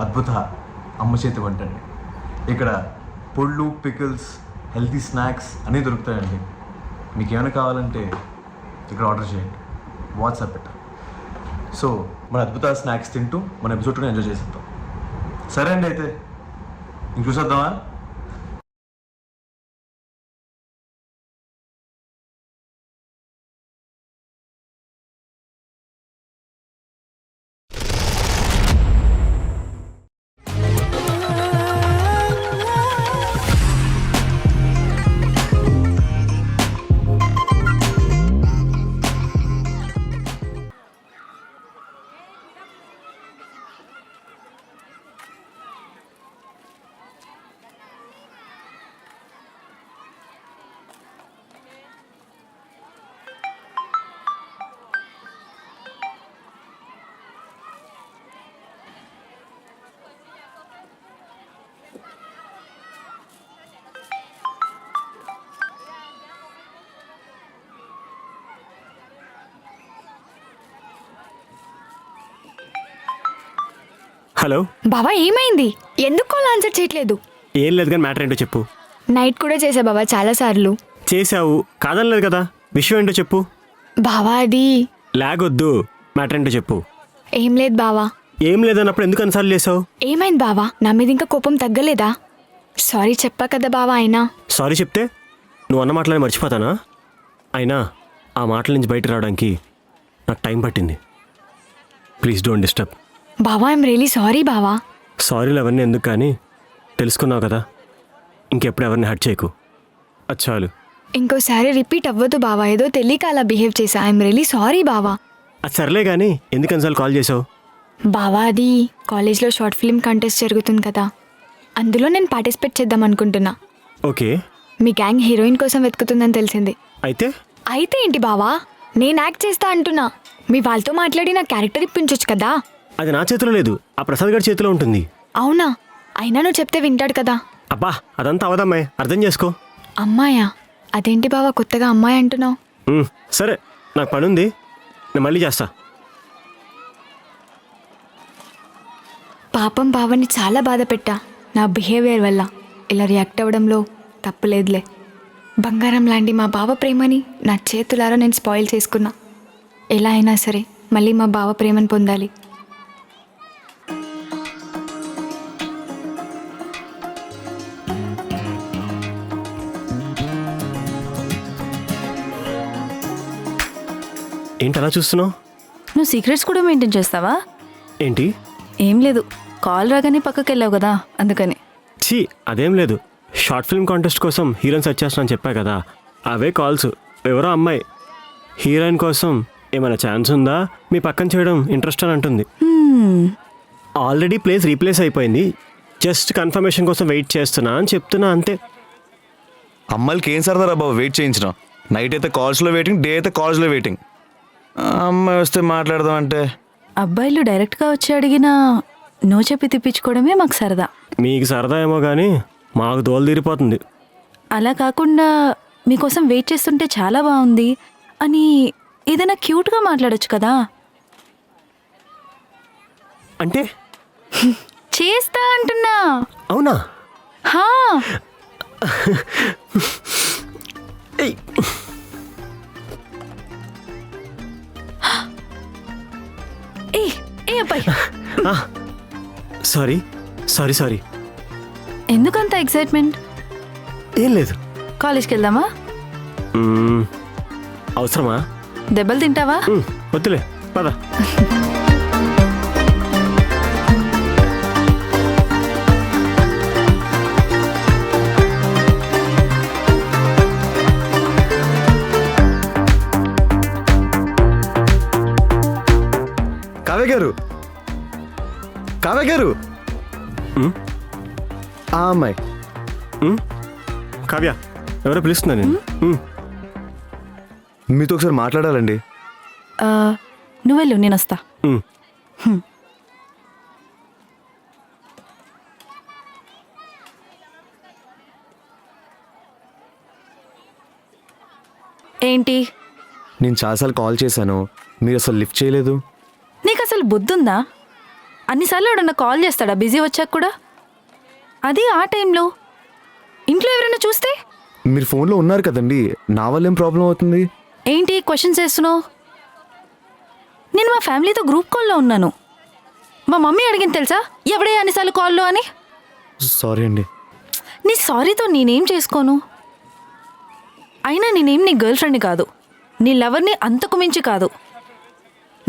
అద్భుత అమ్మ చేతి వంట అండి. ఇక్కడ పొళ్ళు, పికిల్స్, హెల్తీ స్నాక్స్ అన్నీ దొరుకుతాయండి. మీకు ఏమైనా కావాలంటే ఇక్కడ ఆర్డర్ చేయండి, వాట్సాప్ పెట్ట. సో మన అద్భుత స్నాక్స్ తింటూ మన ఎపిసోడ్ని ఎంజాయ్ చేసేద్దాం. సరే అండి, అయితే ఇంక చూసేద్దామా? హలో బావా, ఏమైంది? ఎందుకు కాల్ ఆన్సర్ చేయట్లేదు? ఏం లేదు కానీ మ్యాటర్ ఏంటో చెప్పు. నైట్ కూడా చేసా బావా, చాలా సార్లు. చేసావు కాదనలేదు కదా, విషయం ఏంటో చెప్పు. బావా అది లాగొద్దు, మ్యాటర్ ఏంటో చెప్పు. ఏం లేదు బావా. ఏం లేదన్నప్పుడు ఎందుకు అన్నిసార్లు చేసావు? ఏమైంది బావా? నా మీద ఇంకా కోపం తగ్గలేదా? సారీ చెప్పా కదా బావా. అయినా సారీ చెప్తే నువ్వు అన్న మాటలని మర్చిపోతానా? అయినా ఆ మాటల నుంచి బయట రావడానికి నాకు టైం పట్టింది. Please don't disturb. బావా, ఐఎమ్ రియలీ సారీ బావా. సారీలు అవన్నీ ఎందుకు కానీ తెలుసుకున్నావు కదా, ఇంకెప్పుడు ఎవరిని హర్ట్ చేయకు. అది చాలు. ఇంకోసారి రిపీట్ అవ్వదు బావా. ఏదో తెలియక అలా బిహేవ్ చేసా. ఐఎమ్ రియలీ సారీ బావా. అది సర్లే కానీ ఎందుకు అన్నిసార్లు కాల్ చేసావు? బావా అది కాలేజ్లో షార్ట్ ఫిల్మ్ కంటెస్ట్ జరుగుతుంది కదా, అందులో నేను పార్టిసిపేట్ చేద్దాం అనుకుంటున్నా. ఓకే. మీ గ్యాంగ్ హీరోయిన్ కోసం వెతుకుతుందని తెలిసింది. అయితే అయితే ఏంటి బావా? నేను యాక్ట్ చేస్తా అంటున్నా. మీ వాళ్ళతో మాట్లాడి నా క్యారెక్టర్ ఇప్పించొచ్చు కదా. అది నా చేతిలో లేదు, ఆ ప్రసాద్ గారి చేతిలో ఉంటుంది. అవునా? అయినా నువ్వు చెప్తే వింటాడు కదా. అబ్బా అదంతా అవదమ్మాయి, అర్థం చేసుకో. అమ్మాయా? అదేంటి బావా కొత్తగా అమ్మాయి అంటున్నావు? సరే, నాకు పని ఉంది, నేను మళ్ళీ చేస్తా. పాపం బావని చాలా బాధ పెట్టా నా బిహేవియర్ వల్ల. ఇలా రియాక్ట్ అవ్వడంలో తప్పులేదులే. బంగారం లాంటి మా బావ ప్రేమని నా చేతులారా నేను స్పాయిల్ చేసుకున్నా. ఎలా అయినా సరే మళ్ళీ మా బావ ప్రేమను పొందాలి. ఏంటి అలా చూస్తున్నావు? నువ్వు సీక్రెట్స్ కూడా మెయింటైన్ చేస్తావా? ఏంటి? ఏం లేదు, కాల్ రాగానే పక్కకి వెళ్ళావు కదా అందుకని. ఛీ, అదేం లేదు. షార్ట్ ఫిల్మ్ కాంటెస్ట్ కోసం హీరోయిన్ సెర్చ్ చేస్తున్నాను చెప్పా కదా, అవే కాల్స్. ఎవరో అమ్మాయి హీరోయిన్ కోసం ఏమైనా ఛాన్స్ ఉందా, మీ పక్కన చేయడం ఇంట్రెస్ట్ అని అంటుంది. ఆల్రెడీ ప్లేస్ రీప్లేస్ అయిపోయింది, జస్ట్ కన్ఫర్మేషన్ కోసం వెయిట్ చేస్తున్నా అని చెప్తున్నా అంతే. అమ్మాయిలకి ఏం సరదా బాబు వెయిట్ చేయించడం. నైట్ అయితే కాల్స్లో వెయిటింగ్, డే అయితే కాల్స్లో వెయిటింగ్. అమ్మాయి వస్తే మాట్లాడదాం అంటే అబ్బాయిలు డైరెక్ట్గా వచ్చి అడిగినా నో చెప్పి తిప్పించుకోవడమే మాకు సరదా. మీకు సరదా ఏమో కానీ మాకు దోలు తీరిపోతుంది. అలా కాకుండా మీకోసం వెయిట్ చేస్తుంటే చాలా బాగుంది అని ఏదైనా క్యూట్గా మాట్లాడొచ్చు కదా. అంటే చేస్తా అంటున్నా. అవునా? హా, ఏయ్, ఏ ఏ అబ్బాయి, సారీ సారీ సారీ. ఎందుకంత ఎక్సైట్మెంట్? ఏం లేదు. కాలేజ్కి వెళ్దామా? అవసరమా? దెబ్బలు తింటావా? వద్దులే, పద. కావ్య గారు, కావ్య గారు, ఆ అమ్మాయి. కావ్య, ఎవరో పిలుస్తున్నా నేను. మీతో ఒకసారి మాట్లాడాలండి. నువ్వెళ్ళు, నేను వస్తా. ఏంటి? నేను చాలాసార్లు కాల్ చేశాను, మీరు అసలు లిఫ్ట్ చేయలేదు. నీకు అసలు బుద్ధుందా? అన్నిసార్లు ఎవడన్నా కాల్ చేస్తాడా బిజీ వచ్చాక కూడా? అది ఆ టైంలో ఇంట్లో ఎవరైనా చూస్తే? మీరు ఫోన్లో ఉన్నారు కదండి, నా వల్ల ఏం ప్రాబ్లం అవుతుంది? ఏంటి క్వశ్చన్స్ వేస్తున్నావు? నేను మా ఫ్యామిలీతో గ్రూప్ కాల్లో ఉన్నాను. మా మమ్మీ అడిగింది తెలుసా ఎవడే అన్నిసార్లు కాల్లో అని. సారీ అండి. నీ సారీతో నేనేం చేసుకోను. అయినా నేనేం నీ గర్ల్ ఫ్రెండ్ని కాదు, నీ లవర్ని అంతకు మించి కాదు.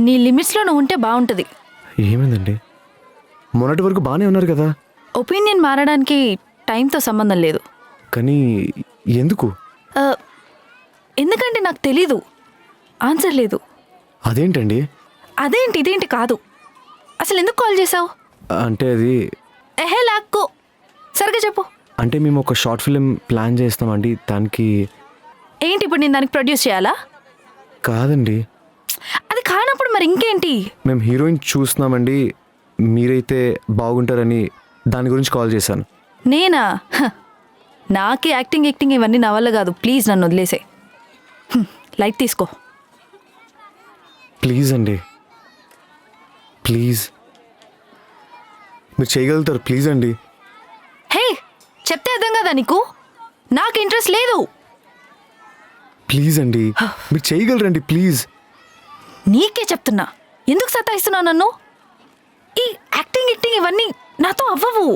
నీ లిమిట్స్లో నువ్వు ఉంటే బాగుంటుంది. ఏమైందండి? మొన్నటి వరకు బాగానే ఉన్నారు కదా. ఒపీనియన్ మారడానికి టైంతో సంబంధం లేదు. కానీ ఎందుకు? ఆ, ఎందుకంటే నాకు తెలీదు, ఆన్సర్ లేదు. అదేంటండి? అదేంటి ఇదేంటి కాదు, అసలు ఎందుకు కాల్ చేసావు? అంటే అది ఎహే లాక్కో, సరిగ్గా చెప్పు. అంటే మేము ఒక షార్ట్ ఫిలిం ప్లాన్ చేస్తామండి, దానికి. ఏంటి ఇప్పుడు నేను దానికి ప్రొడ్యూస్ చేయాలా? కాదండి, అది కానప్పుడు మరి ఇంకేంటి? మేము హీరోయిన్ చూస్తున్నామండి, మీరైతే బాగుంటారని దాని గురించి కాల్ చేశాను. నేనా? నాకే యాక్టింగ్ ఇవన్నీ నా వల్ల కాదు. ప్లీజ్ నన్ను వదిలేసే. లైట్ తీసుకో. ప్లీజ్ అండి, ప్లీజ్, మీరు చేయగలుగుతారు, ప్లీజ్ అండి. హే, చెప్తే అర్థం కదా నీకు? నాకు ఇంట్రెస్ట్ లేదు. ప్లీజ్ అండి, మీరు చేయగలరండి, ప్లీజ్. నీకే చెప్తున్నా, ఎందుకు సతాయిస్తున్నావు నన్ను? ఈ యాక్టింగ్ ఇవన్నీ నాతో అవ్వవు.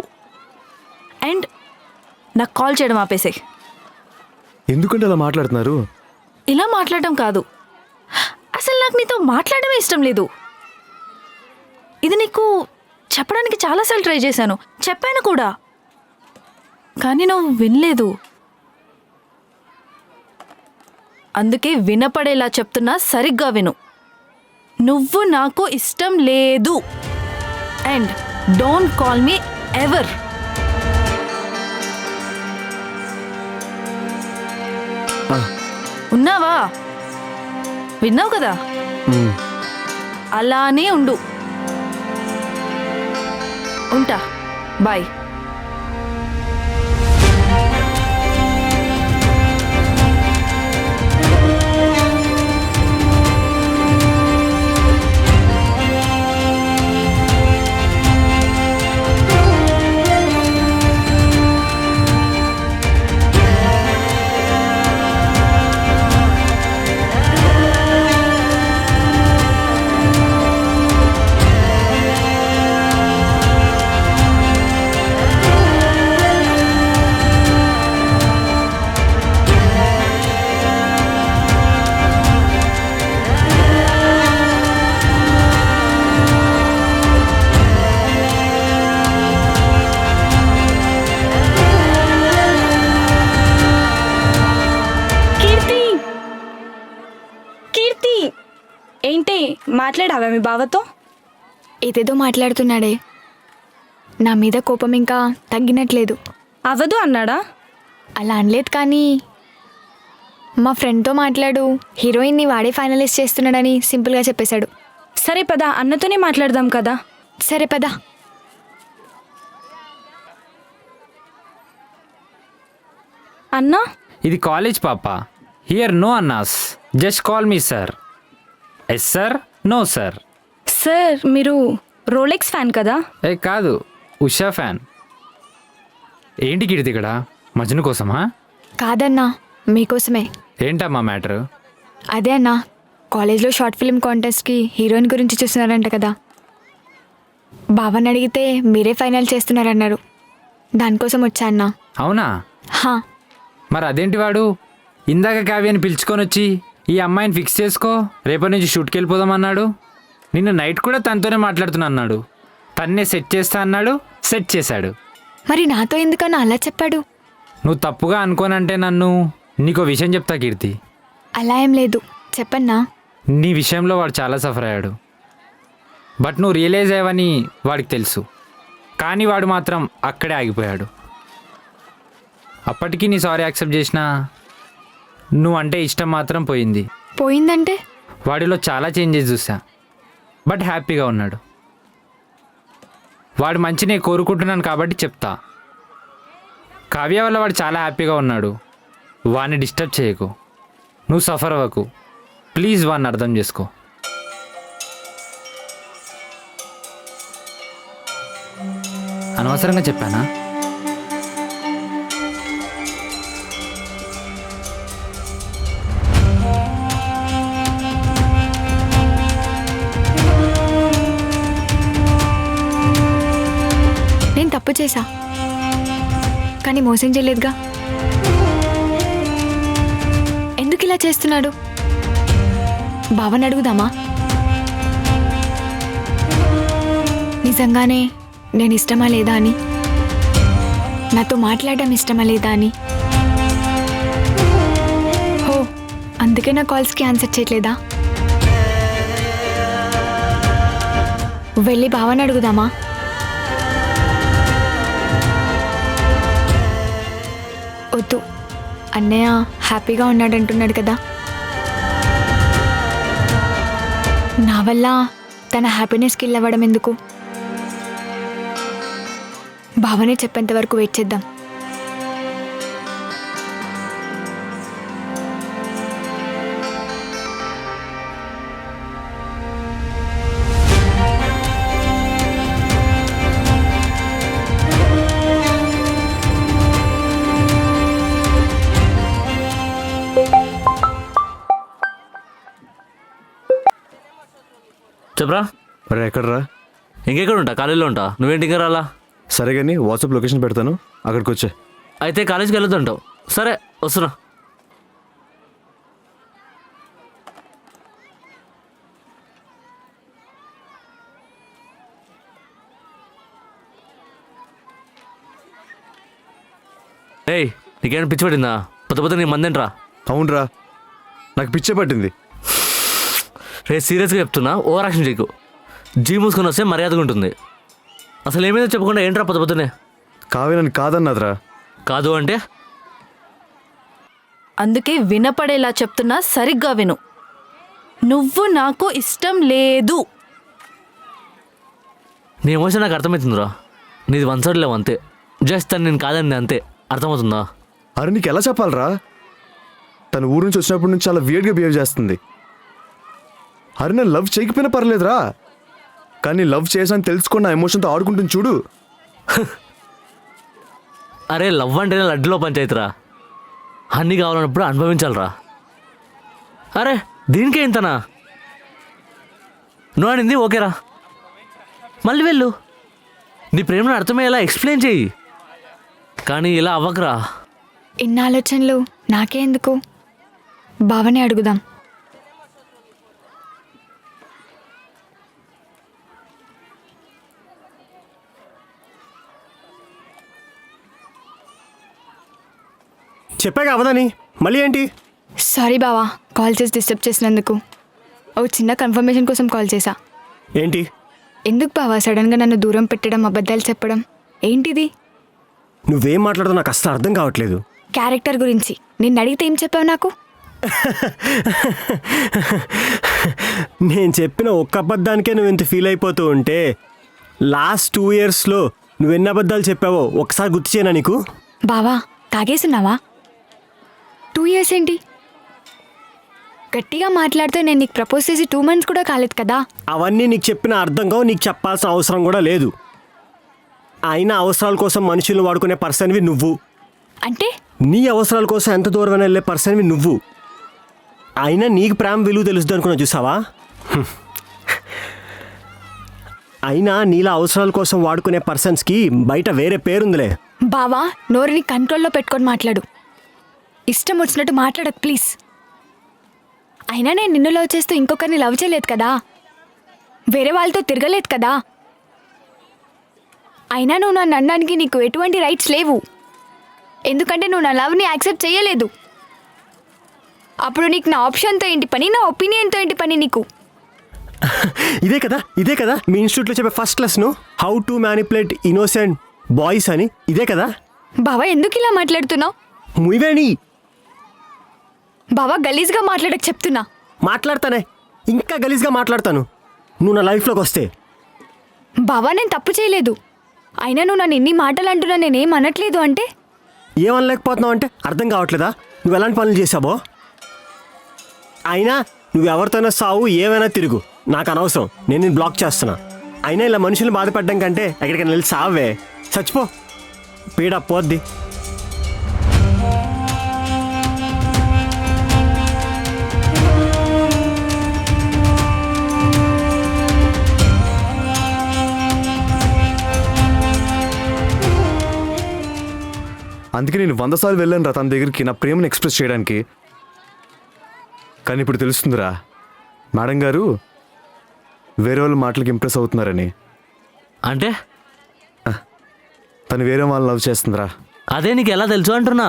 అండ్ నాకు కాల్ చేయడం ఆపేసే. ఎందుకంటే అలా మాట్లాడుతున్నారు? ఇలా మాట్లాడడం కాదు, అసలు నాకు నీతో మాట్లాడమే ఇష్టం లేదు. ఇది నీకు చెప్పడానికి చాలాసార్లు ట్రై చేశాను, చెప్పాను కూడా, కానీ నువ్వు వినలేదు. అందుకే వినపడేలా చెప్తున్నా, సరిగ్గా విను. నువ్వు నాకు ఇష్టం లేదు. And don't call me ever. ఉన్నావా? విన్నావు కదా, అలానే ఉండు. ఉంటా, బాయ్. మాట్లాడావా మీ బావతో? ఏదేదో మాట్లాడుతున్నాడే. నా మీద కోపం ఇంకా తగ్గినట్లేదు. అవ్వదు అన్నాడా? అలా అనలేదు, కానీ మా ఫ్రెండ్తో మాట్లాడు, హీరోయిన్ని వాడే ఫైనలైజ్ చేస్తున్నాడని సింపుల్గా చెప్పేశాడు. సరే పదా, అన్నతోనే మాట్లాడదాం కదా. సరే పదా. అన్నా, ఇది కాలేజ్ పాప. హియర్ నో అన్నాస్, just call me sir. Yes sir, no sir. Sir మీరు రోలెక్స్ ఫ్యాన్ కదా? ఏ కాదు, ఉషా ఫ్యాన్. ఏంటి కీర్తి ఇక్కడ, మజ్ను కోసమా? కాదన్నా, మీకోసమే. ఏంటమ్మా మ్యాటర్? అదే అన్నా, కాలేజ్లో షార్ట్ ఫిల్మ్ కాంటెస్ట్కి హీరోయిన్ గురించి చూస్తున్నారంట కదా. బావని అడిగితే మీరే ఫైనల్ చేస్తున్నారన్నారు. దానికోసం వచ్చా అన్నా. అవునా? హా. మరి అదేంటి వాడు ఇందాక కావ్యాన్ని పిలుచుకొని వచ్చి ఈ అమ్మాయిని ఫిక్స్ చేసుకో, రేపటి నుంచి షూట్కి వెళ్ళిపోదాం అన్నాడు. నిన్న నైట్ కూడా తనతోనే మాట్లాడుతున్నా అన్నాడు. తన్నే సెట్ చేస్తా అన్నాడు, సెట్ చేశాడు. మరి నాతో ఎందుకన్నా అలా చెప్పాడు? నువ్వు తప్పుగా అనుకోనంటే నన్ను నీకో విషయం చెప్తా కీర్తి. అలా ఏం లేదు, చెప్పన్నా. నీ విషయంలో వాడు చాలా సఫర్ అయ్యాడు. బట్ నువ్వు రియలైజ్ అయ్యావని వాడికి తెలుసు. కానీ వాడు మాత్రం అక్కడే ఆగిపోయాడు. అప్పటికీ నీ సారీ యాక్సెప్ట్ చేసినా నువ్వు అంటే ఇష్టం మాత్రం పోయింది. పోయిందంటే? వాడిలో చాలా చేంజెస్ చూసా, బట్ హ్యాపీగా ఉన్నాడు. వాడు మంచినే కోరుకుంటున్నాను కాబట్టి చెప్తా. కావ్య వల్ల వాడు చాలా హ్యాపీగా ఉన్నాడు. వాడిని డిస్టర్బ్ చేయకు, నువ్వు సఫర్ అవ్వకు ప్లీజ్. వాడిని అర్థం చేసుకో. అనవసరంగా చెప్పానా? నేను తప్పు చేశా, కానీ మోసం చేయలేదుగా. ఎందుకు ఇలా చేస్తున్నాడు? బావని అడుగుదామా? నిజంగానే నేను ఇష్టమా లేదా అని, నాతో మాట్లాడడం ఇష్టమా లేదా అని. హో, అందుకే నా కాల్స్కి ఆన్సర్ చేయట్లేదా? వెళ్ళి బావని అడుగుదామా? వద్దు, అన్నయ్య హ్యాపీగా ఉన్నాడంటున్నాడు కదా. నా వల్ల తన హ్యాపీనెస్కి కిల్ అవ్వడం ఎందుకు? బావనే చెప్పేంత వరకు వెయిట్ చేద్దాం. చెప్పరా. మరి ఎక్కడరా? ఇంకెక్కడ ఉంటా? కాలేజీలో ఉంటా. నువ్వేంటి ఇంకా రాలా? సరే కానీ వాట్సాప్ లొకేషన్ పెడతాను, అక్కడికి వచ్చే. అయితే కాలేజీకి వెళ్ళొద్దంటావు. సరే వస్తున్నా. ఏయ్, నీకేమైనా పిచ్చి పడిందా? పొద్దు నీ మందేంట్రా? అవునరా, నాకు పిచ్చే పట్టింది. రే సీరియస్గా చెప్తున్నా, ఓవర్ యాక్షన్ చేయకు. జీ మూసుకొని వస్తే మర్యాదగా ఉంటుంది. అసలు ఏమైందో చెప్పకుండా ఏంట్రా పొద్దునే? కావ్య నన్ను కాదన్నదిరా. కాదు అంటే? అందుకే వినపడేలా చెప్తున్నా, సరిగ్గా విను. నువ్వు నాకు ఇష్టం లేదు. నీ ఎమోషన్ నాకు అర్థమవుతుందిరా. నీది వన్ సైడ్ లేవు అంతే. జస్ట్ తను నేను కాదండి అంతే. అర్థమవుతుందా? అరే నీకు ఎలా చెప్పాలరా? తను ఊరు నుంచి వచ్చినప్పటి నుంచి చాలా వియర్డ్గా బిహేవ్ చేస్తుంది. అరే నేను లవ్ చేయకపోయినా పర్లేదురా, కానీ లవ్ చేసాను తెలుసుకున్న ఎమోషన్తో ఆడుకుంటుంది చూడు. అరే లవ్ అంటేనే లడ్డులో పంచాయతీరా. అన్నీ కావాలన్నప్పుడు అనుభవించాలరా. అరే దీనికే ఇంతనా? నువ్వు అనింది ఓకేరా, మళ్ళీ వెళ్ళు. నీ ప్రేమను అర్థమయ్యేలా ఎక్స్ప్లెయిన్ చెయ్యి, కానీ ఇలా అవ్వకరా. ఇన్ని ఆలోచనలు నాకే ఎందుకు? బావనే అడుగుదాం. చెప్పాక అవదని మళ్ళీ ఏంటి? సారీ బావా, కాల్ చేసి డిస్టర్బ్ చేసినందుకు. ఓ చిన్న కన్ఫర్మేషన్ కోసం కాల్ చేశా. ఏంటి? ఎందుకు బావా సడన్గా నన్ను దూరం పెట్టడం, అబద్ధాలు చెప్పడం ఏంటిది? నువ్వేం మాట్లాడదో నాకు అస్సలు అర్థం కావట్లేదు. క్యారెక్టర్ గురించి నిన్ను అడిగితే ఏం చెప్పావు నాకు? నేను చెప్పిన ఒక్క అబద్ధానికే నువ్వు ఇంత ఫీల్ అయిపోతూ ఉంటే లాస్ట్ 2 yearsలో నువ్వెన్ని అబద్ధాలు చెప్పావో ఒకసారి గుర్తు చేయనా నీకు? బావా తాగేసున్నావా? 2 years ఏంటి? గట్టిగా మాట్లాడితే నేను నీకు ప్రపోజ్ చేసి 2 months కూడా కాలేదు కదా. అవన్నీ నీకు చెప్పిన అర్థం కావు, నీకు చెప్పాల్సిన అవసరం కూడా లేదు. అయినా అవసరాల కోసం మనుషులను వాడుకునే పర్సన్వి నువ్వు. అంటే నీ అవసరాల కోసం ఎంత దూరమైనా వెళ్ళే పర్సన్వి నువ్వు. అయినా నీకు ప్రేమ విలువ తెలుస్తుంది అనుకున్నా చూసావా? అయినా నీలా అవసరాల కోసం వాడుకునే పర్సన్స్కి బయట వేరే పేరుందిలే. బావా నోరుని కంట్రోల్లో పెట్టుకొని మాట్లాడు. ఇష్టం వచ్చినట్టు మాట్లాడకు ప్లీజ్. అయినా నేను నిన్ను లవ్ చేస్తూ ఇంకొకరిని లవ్ చేయలేదు కదా, వేరే వాళ్ళతో తిరగలేదు కదా. అయినా నువ్వు నన్ను అనడానికి నీకు ఎటువంటి రైట్స్ లేవు, ఎందుకంటే నువ్వు నా లవ్ని యాక్సెప్ట్ చేయలేదు. అప్పుడు నీకు నా ఆప్షన్తో ఏంటి పని, నా ఒపీనియన్తో ఏంటి పని నీకు? ఇదే కదా మీ ఇన్స్టిట్యూట్లో చెప్పే first lesson, how to manipulate innocent boys అని. ఇదే కదా బావా ఎందుకు ఇలా మాట్లాడుతున్నావు? ముయివేణి బావా గలీజ్గా మాట్లాడక చెప్తున్నా. మాట్లాడతానే, ఇంకా గలీజ్గా మాట్లాడతాను నువ్వు నా లైఫ్లోకి వస్తే. బావా నేను తప్పు చేయలేదు, అయినా నువ్వు నన్ను ఎన్ని మాటలు అంటున్నా నేనేం అనట్లేదు. అంటే ఏమనలేకపోతున్నావు అంటే అర్థం కావట్లేదా నువ్వు ఎలాంటి పనులు చేసావో? అయినా నువ్వు ఎవరితోనైనా సావు, ఏమైనా తిరుగు, నాకు అనవసరం. నేను బ్లాక్ చేస్తున్నా. అయినా ఇలా మనుషుల్ని బాధపడడం కంటే ఎక్కడికైనా వెళ్ళి సావే, చచ్చిపో, పీడ పోద్ది. అందుకే నేను 100 సార్లు వెళ్ళాను రా తన దగ్గరికి నా ప్రేమను ఎక్స్ప్రెస్ చేయడానికి. కానీ ఇప్పుడు తెలుస్తుందిరా మేడం గారు వేరే వాళ్ళ మాటలకి ఇంప్రెస్ అవుతున్నారని. అంటే తను వేరే వాళ్ళని లవ్ చేస్తుందిరా. అదే నీకు ఎలా తెలుసు అంటున్నా.